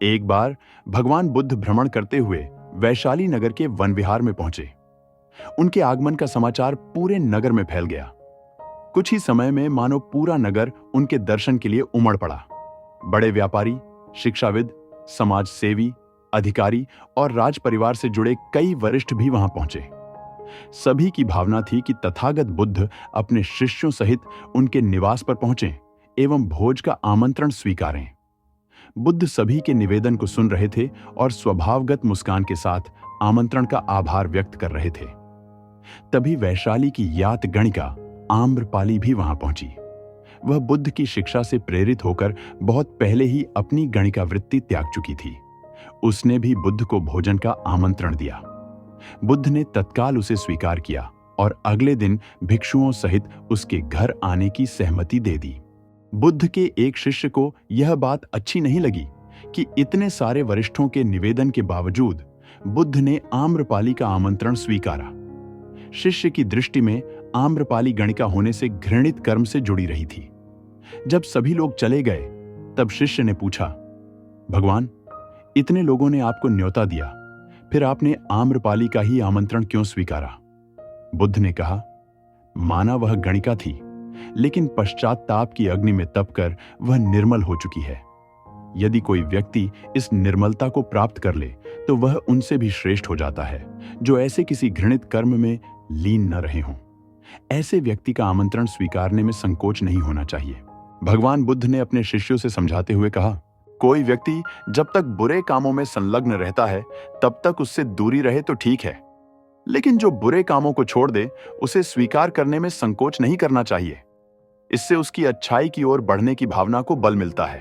एक बार भगवान बुद्ध भ्रमण करते हुए वैशाली नगर के वन विहार में पहुंचे। उनके आगमन का समाचार पूरे नगर में फैल गया। कुछ ही समय में मानो पूरा नगर उनके दर्शन के लिए उमड़ पड़ा। बड़े व्यापारी, शिक्षाविद, समाज सेवी, अधिकारी और राज परिवार से जुड़े कई वरिष्ठ भी वहां पहुंचे। सभी की भावना थी कि तथागत बुद्ध अपने शिष्यों सहित उनके निवास पर पहुंचें एवं भोज का आमंत्रण स्वीकारें। बुद्ध सभी के निवेदन को सुन रहे थे और स्वभावगत मुस्कान के साथ आमंत्रण का आभार व्यक्त कर रहे थे। तभी वैशाली की यात गणिका आम्रपाली भी वहां पहुंची। वह बुद्ध की शिक्षा से प्रेरित होकर बहुत पहले ही अपनी गणिका वृत्ति त्याग चुकी थी। उसने भी बुद्ध को भोजन का आमंत्रण दिया। बुद्ध ने तत्काल उसे स्वीकार किया और अगले दिन भिक्षुओं सहित उसके घर आने की सहमति दे दी। बुद्ध के एक शिष्य को यह बात अच्छी नहीं लगी कि इतने सारे वरिष्ठों के निवेदन के बावजूद बुद्ध ने आम्रपाली का आमंत्रण स्वीकारा। शिष्य की दृष्टि में आम्रपाली गणिका होने से घृणित कर्म से जुड़ी रही थी। जब सभी लोग चले गए तब शिष्य ने पूछा, भगवान, इतने लोगों ने आपको न्योता दिया, फिर आपने आम्रपाली का ही आमंत्रण क्यों स्वीकारा? बुद्ध ने कहा, माना वह गणिका थी, लेकिन पश्चाताप की अग्नि में तपकर वह निर्मल हो चुकी है। यदि कोई व्यक्ति इस निर्मलता को प्राप्त कर ले तो वह उनसे भी श्रेष्ठ हो जाता है, जो ऐसे किसी घृणित कर्म में लीन न रहे हों। ऐसे व्यक्ति का आमंत्रण स्वीकारने में संकोच नहीं होना चाहिए। भगवान बुद्ध ने अपने शिष्यों से समझाते हुए कहा, कोई व्यक्ति जब तक बुरे कामों में संलग्न रहता है तब तक उससे दूरी रहे तो ठीक है, लेकिन जो बुरे कामों को छोड़ दे उसे स्वीकार करने में संकोच नहीं करना चाहिए। इससे उसकी अच्छाई की ओर बढ़ने की भावना को बल मिलता है।